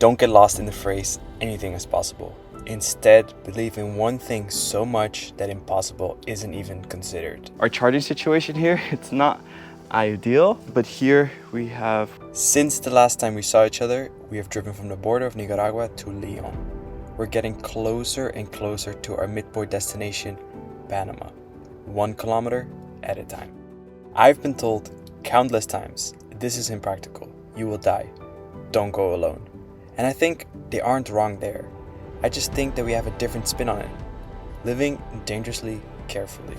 Don't get lost in the phrase, anything is possible. Instead, believe in one thing so much that impossible isn't even considered. Our charging situation here, it's not ideal, but here we have... Since the last time we saw each other, we have driven from the border of Nicaragua to Leon. We're getting closer and closer to our midpoint destination, Panama, 1 kilometer at a time. I've been told countless times, this is impractical, you will die, don't go alone. And I think they aren't wrong there. I just think that we have a different spin on it, living dangerously carefully.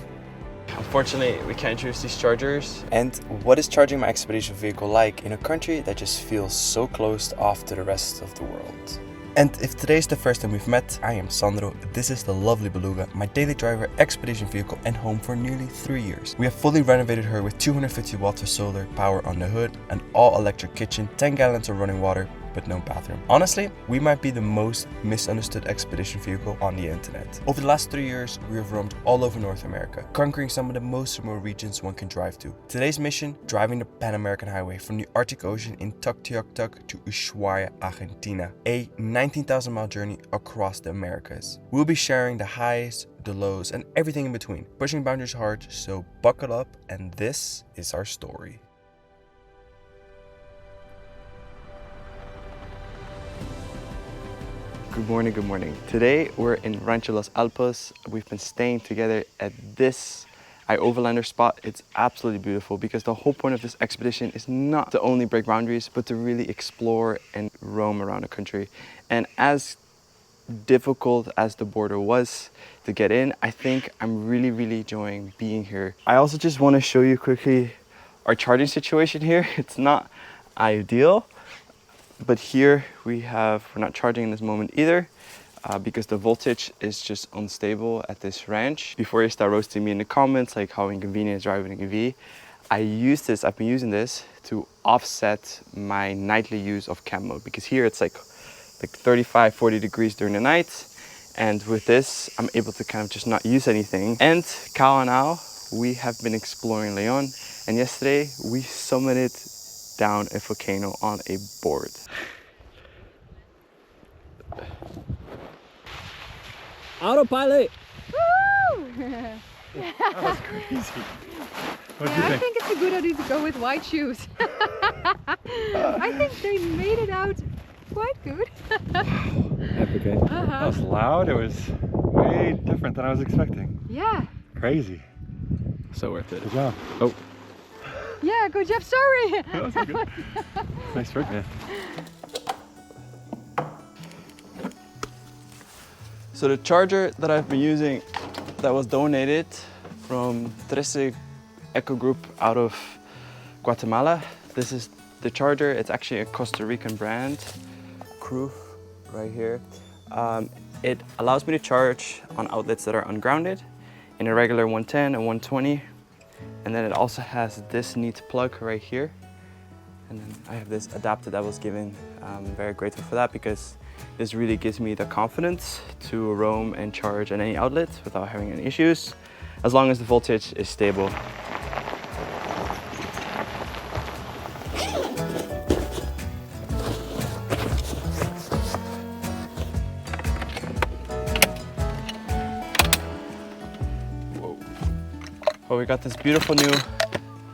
Unfortunately, we can't use these chargers. And what is charging my expedition vehicle like in a country that just feels so closed off to the rest of the world? And if today's the first time we've met, I am Sandro, this is the lovely Beluga, my daily driver, expedition vehicle and home for nearly 3 years. We have fully renovated her with 250 watts of solar power on the hood, an all-electric kitchen, 10 gallons of running water, but no bathroom. Honestly, we might be the most misunderstood expedition vehicle on the internet. Over the last 3 years, we have roamed all over North America, conquering some of the most remote regions one can drive to. Today's mission, driving the Pan American Highway from the Arctic Ocean in Tuktoyaktuk to Ushuaia, Argentina, a 19,000 mile journey across the Americas. We'll be sharing the highs, the lows, and everything in between, pushing boundaries hard, so buckle up, and this is our story. Good morning, good morning. Today we're in Rancho Los Alpos. We've been staying together at this overlander spot. It's absolutely beautiful because the whole point of this expedition is not to only break boundaries, but to really explore and roam around the country. And as difficult as the border was to get in, I think I'm really enjoying being here. I also just want to show you quickly our charging situation here. It's not ideal. But here we're not charging in this moment either because the voltage is just unstable at this ranch. Before you start roasting me in the comments like how inconvenient is driving an EV, I've been using this to offset my nightly use of camp mode because here it's like 35-40 degrees during the night, and with this I'm able to kind of just not use anything. And Kyle and I, we have been exploring Leon, and yesterday we summited down a volcano on a board. Autopilot! Woo! That was crazy. What do you I think? think it's a good idea to go with white shoes. I think they made it out quite good. Epic, eh? That was loud. It was way different than I was expecting. Yeah. Crazy. So worth it. Good job. Oh. Yeah, good job. Sorry. That was so good. Nice work, man. So the charger that I've been using that was donated from ts.la Eco Group out of Guatemala. This is the charger. It's actually a Costa Rican brand. Crew right here. It allows me to charge on outlets that are ungrounded in a regular 110 and 120. And then it also has this neat plug right here. And then I have this adapter that was given. I'm very grateful for that because this really gives me the confidence to roam and charge at any outlet without having any issues, as long as the voltage is stable. Well, we got this beautiful new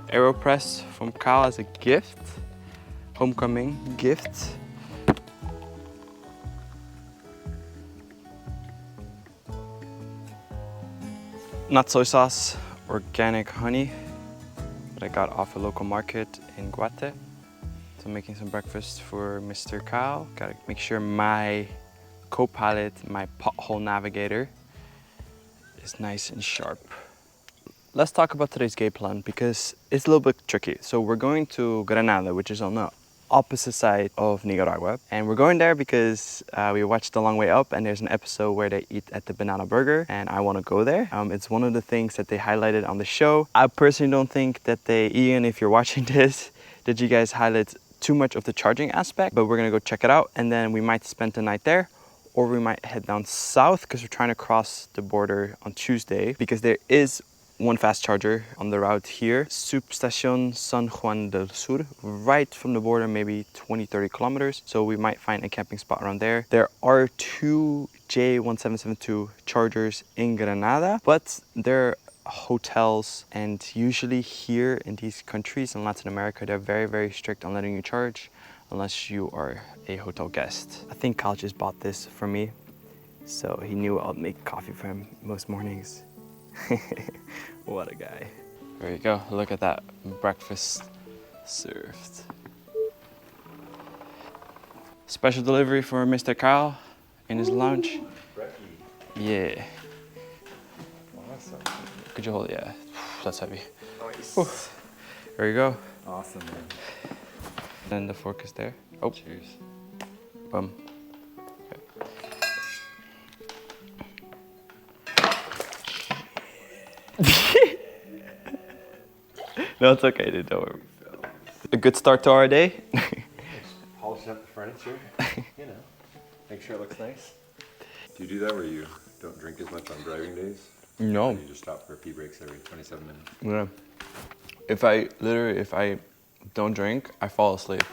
AeroPress from Kyle as a gift, homecoming gift. Not soy sauce, organic honey that I got off a local market in Guate. So I'm making some breakfast for Mr. Kyle. Gotta make sure my co-pilot, my pothole navigator, is nice and sharp. Let's talk about today's game plan because it's a little bit tricky. So we're going to Granada, which is on the opposite side of Nicaragua. And we're going there because we watched The Long Way Up and there's an episode where they eat at the Banana Burger and I want to go there. It's one of the things that they highlighted on the show. I personally don't think that Ian, if you're watching this, that you guys highlight too much of the charging aspect, but we're gonna go check it out and then we might spend the night there, or we might head down south because we're trying to cross the border on Tuesday because there is one fast charger on the route here. Substation San Juan del Sur, right from the border, maybe 20-30 kilometers. So we might find a camping spot around there. There are 2 J1772 chargers in Granada, but they're hotels, and usually here in these countries in Latin America, they're very strict on letting you charge unless you are a hotel guest. I think Kyle just bought this for me, so he knew I'll make coffee for him most mornings. What a guy. There you go, look at that, breakfast served. Special delivery for Mr. Kyle in his lounge. Yeah. Awesome. Could you hold it? Yeah, that's heavy. Nice. There you go. Awesome, man. And the fork is there. Oh, Cheers. boom. Okay. No, it's okay, dude. Don't worry. A good start to our day. Polishing up the furniture, you know, make sure it looks nice. Do you do that where you don't drink as much on driving days? No. You just stop for pee breaks every 27 minutes? Yeah. If I don't drink, I fall asleep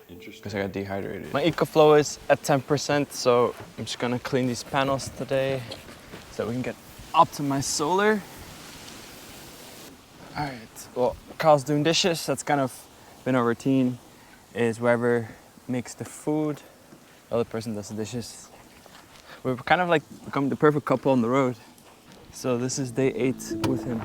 Interesting. because I got dehydrated. My EcoFlow is at 10%, so I'm just gonna clean these panels today so we can get optimized solar. All right, well, Kyle's doing dishes. That's kind of been our routine, is whoever makes the food, the other person does the dishes. We're kind of like become the perfect couple on the road. So this is day 8 with him.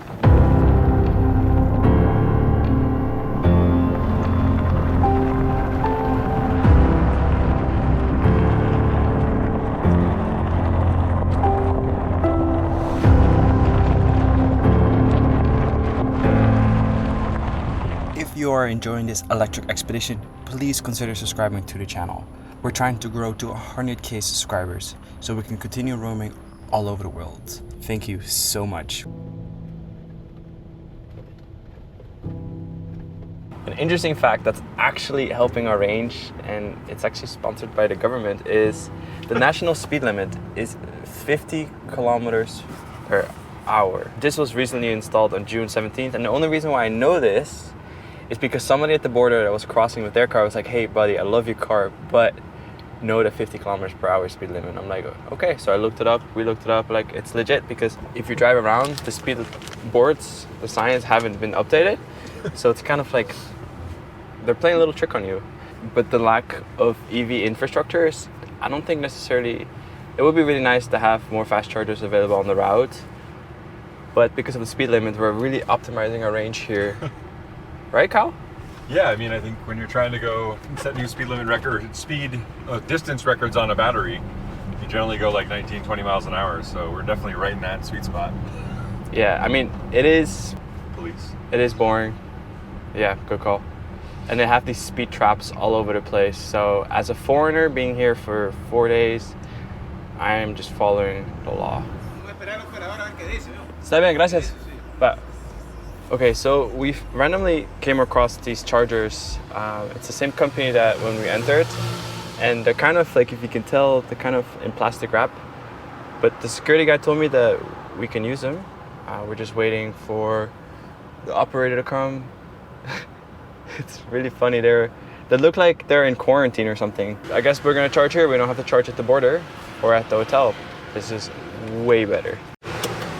If you are enjoying this electric expedition, please consider subscribing to the channel. We're trying to grow to 100k subscribers so we can continue roaming all over the world. Thank you so much. An interesting fact that's actually helping our range, and it's actually sponsored by the government, is the national speed limit is 50 kilometers per hour. This was recently installed on June 17th, and the only reason why I know this is because somebody at the border that was crossing with their car was like, "Hey buddy, I love your car, but know the 50 kilometers per hour speed limit." I'm like, okay, so I looked it up, we looked it up, like it's legit, because if you drive around, the speed boards, the signs haven't been updated. So it's kind of like, they're playing a little trick on you. But the lack of EV infrastructure is, I don't think necessarily, it would be really nice to have more fast chargers available on the route. But because of the speed limit, we're really optimizing our range here. Right, Kyle? Yeah, I mean, I think when you're trying to go set new speed limit distance records on a battery, you generally go like 19, 20 miles an hour. So we're definitely right in that sweet spot. Yeah, I mean, it is boring. Yeah, good call. And they have these speed traps all over the place. So as a foreigner being here for 4 days, I am just following the law. Está bien, gracias. But, okay, so we randomly came across these chargers. It's the same company that when we entered, and they're kind of like, if you can tell, they're kind of in plastic wrap. But the security guy told me that we can use them. We're just waiting for the operator to come. It's really funny. They look like they're in quarantine or something. I guess we're gonna charge here. We don't have to charge at the border or at the hotel. This is way better.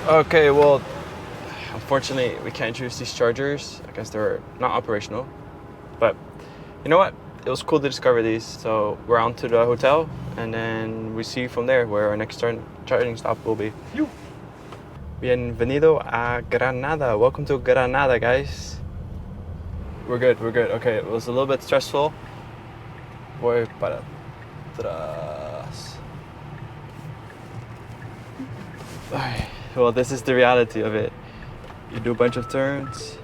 Okay, well, unfortunately, we can't use these chargers. I guess they're not operational. But you know what? It was cool to discover these. So we're on to the hotel, and then we see from there where our next charging stop will be. Bienvenido a Granada. Welcome to Granada, guys. We're good. Okay, it was a little bit stressful. Voy para atrás. Alright, well, this is the reality of it. You do a bunch of turns.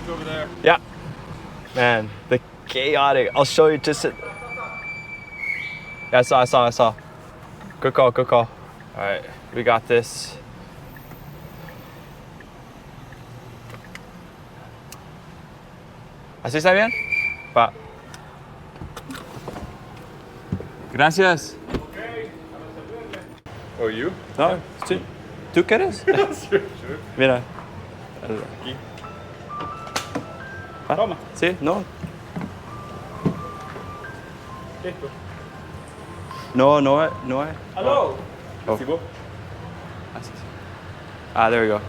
It's over there. Yeah. Man, the chaotic. I'll show you just. Yeah, I saw. Good call. Alright, we got this. ¿Así está bien? Va. Gracias. Oh, you? No, two ¿Tú quieres? Mira. ¿Ah? Toma. ¿Sí? ¿No? No hay. Hello. Oh. Ah, there we go.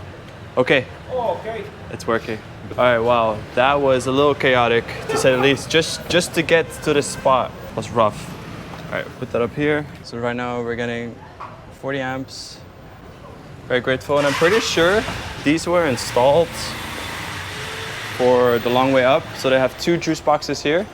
Okay. Oh, okay. It's working. All right, wow, that was a little chaotic to say the least. Just to get to this spot was rough. All right, put that up here. So right now we're getting 40 amps. Very grateful, and I'm pretty sure these were installed for the long way up. So they have 2 juice boxes here,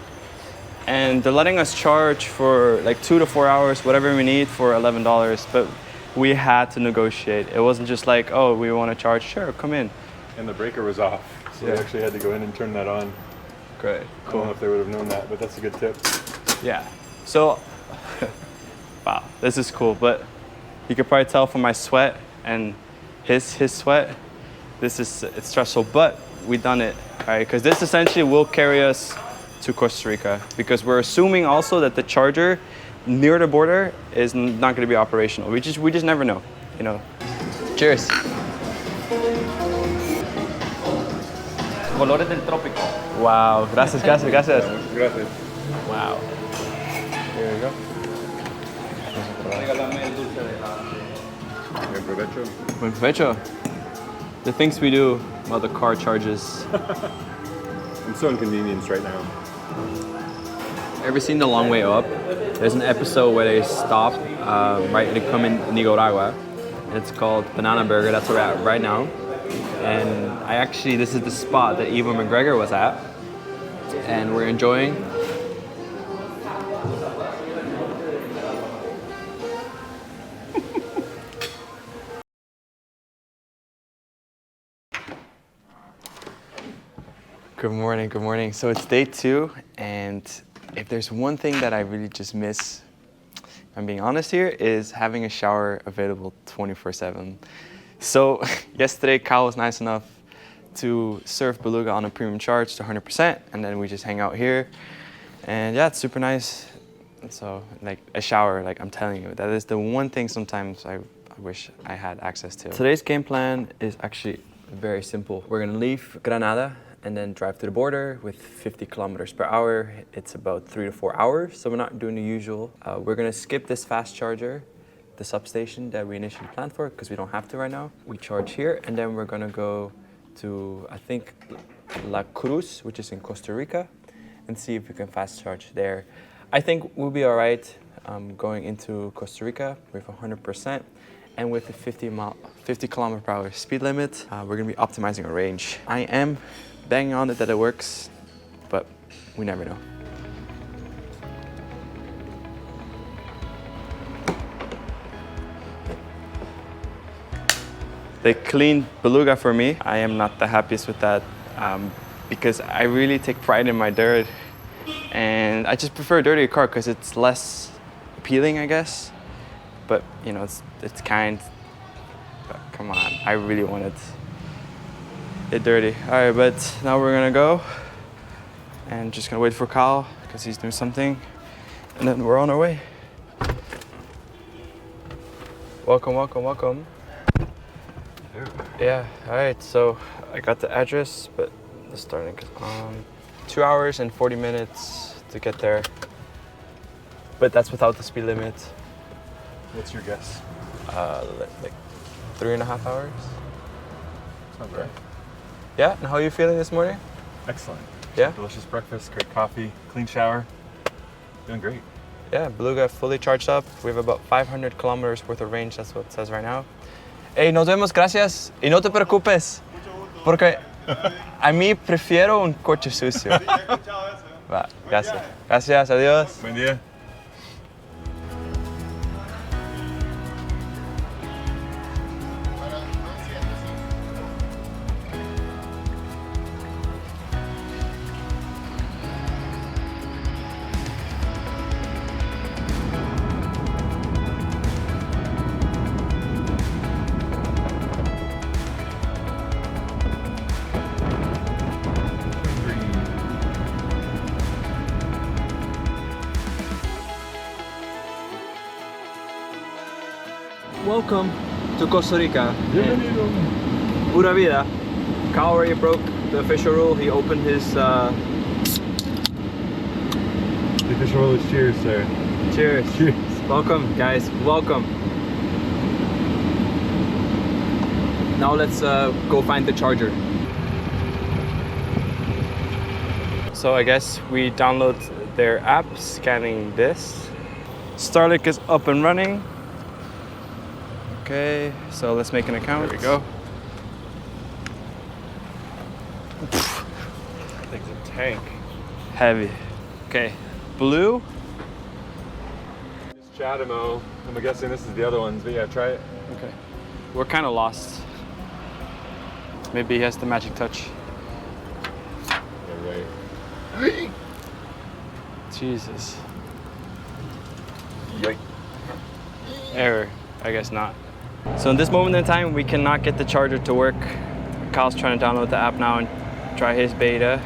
and they're letting us charge for like 2 to 4 hours, whatever we need, for $11. But we had to negotiate. It wasn't just like, oh, we want to charge, sure, come in. And the breaker was off, so Yeah. we actually had to go in and turn that on. Great, I don't know if they would have known that, but that's a good tip. Yeah. So, wow, this is cool. But you could probably tell from my sweat and his sweat, it's stressful. But we done it, right? Because this essentially will carry us to Costa Rica, because we're assuming also that the charger near the border is not going to be operational. We just never know, you know. Cheers. Colores del trópico. Wow. Gracias. Gracias. Wow. Here we go. Regálame el dulce de la... Buen provecho. Buen provecho. The things we do while the car charges. I'm so inconvenienced right now. Ever seen The Long Way Up? There's an episode where they stop, right, they come in Nicaragua, and it's called Banana Burger. That's where we're at right now. And this is the spot that Ewan McGregor was at, and we're enjoying. Good morning. So it's day 2, and if there's one thing that I really just miss, if I'm being honest here, is having a shower available 24/7. So yesterday, Kyle was nice enough to serve Beluga on a premium charge to 100%, and then we just hang out here. And yeah, it's super nice. And so like a shower, like I'm telling you, that is the one thing sometimes I wish I had access to. Today's game plan is actually very simple. We're gonna leave Granada and then drive to the border with 50 kilometers per hour. It's about 3 to 4 hours, so we're not doing the usual. We're gonna skip this fast charger, the substation that we initially planned for, because we don't have to right now. We charge here, and then we're gonna go to, I think, La Cruz, which is in Costa Rica, and see if we can fast charge there. I think we'll be all right going into Costa Rica with 100%, and with the 50 kilometer per hour speed limit, we're gonna be optimizing our range. I am banging on it that it works, but we never know. They cleaned Beluga for me. I am not the happiest with that because I really take pride in my dirt, and I just prefer a dirtier car because it's less appealing, I guess. But you know, it's kind. But come on, I really want it dirty. All right, but now we're gonna go and just gonna wait for Kyle because he's doing something, and then we're on our way. Welcome. Yeah, all right, so I got the address, but the starting 2 hours and 40 minutes to get there. But that's without the speed limit. What's your guess? Like 3.5 hours. Sounds right. Yeah, and how are you feeling this morning? Excellent. Yeah? Delicious breakfast, great coffee, clean shower. Doing great. Yeah, Beluga fully charged up. We have about 500 kilometers worth of range, that's what it says right now. Hey, nos vemos, gracias. Y no te preocupes, porque a mí prefiero un coche sucio. Va, gracias. Gracias, adiós. Buen día. Welcome. to Costa Rica. Pura vida. Kyle already broke the official rule. He opened his The official rule is cheers, sir. cheers. Cheers. Welcome, guys. Welcome. Now let's go find the charger. So I guess we download their app, scanning this. Starlink is up and running. Okay, so let's make an account. There we go. That thing's a tank. Heavy. Okay, blue. It's Chatamo. I'm guessing this is the other ones, but yeah, try it. Okay. We're kind of lost. Maybe he has the magic touch. Yeah, right. Jesus. Yoink. Error. I guess not. So in this moment in time, we cannot get the charger to work. Kyle's trying to download the app now and try his beta.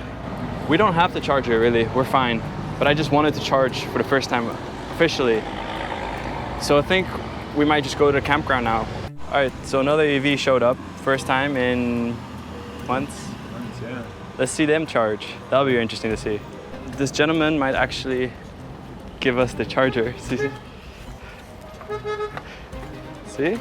We don't have the charger really, we're fine. But I just wanted to charge for the first time officially. So I think we might just go to the campground now. All right, so another EV showed up. First time in months. Yeah. Let's see them charge. That'll be interesting to see. This gentleman might actually give us the charger. See? See?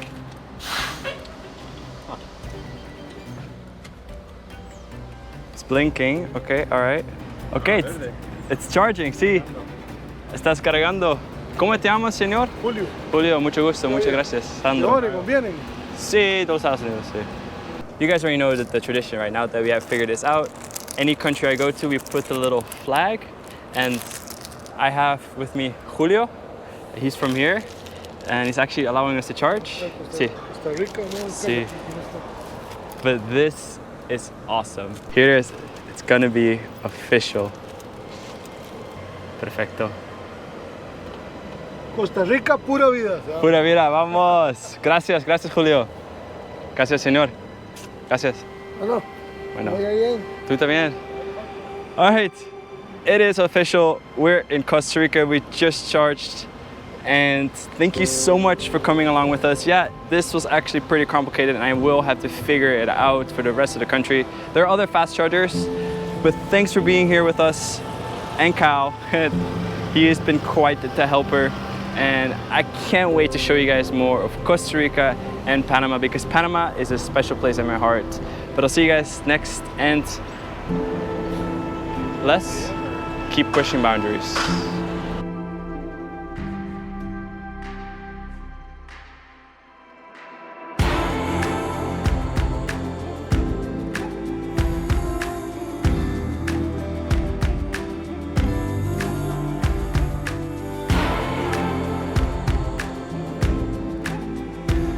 It's blinking. Okay, all right. Okay, it's charging. Sí. Estás cargando. ¿Cómo te llamas, señor? Julio. Julio, mucho gusto. Muchas gracias. Sandro. Teóricos vienen. Sí, todos Estados Unidos, sí. You guys already know the tradition right now that we have figured this out. Any country I go to, we put the little flag, and I have with me Julio. He's from here, and he's actually allowing us to charge. Sí. Costa Rica, no. Sí. But this is awesome. Here it is. It's gonna be official. Perfecto. Costa Rica, pura vida. Pura vida, vamos. Gracias, gracias Julio. Gracias, señor. Gracias. Bueno, Bueno. vaya bien. Tú también. All right, it is official. We're in Costa Rica. We just charged. And thank you so much for coming along with us. Yeah, this was actually pretty complicated and I will have to figure it out for the rest of the country. There are other fast chargers, but thanks for being here with us. And Kyle, he has been quite the helper. And I can't wait to show you guys more of Costa Rica and Panama because Panama is a special place in my heart. But I'll see you guys next, and let's keep pushing boundaries.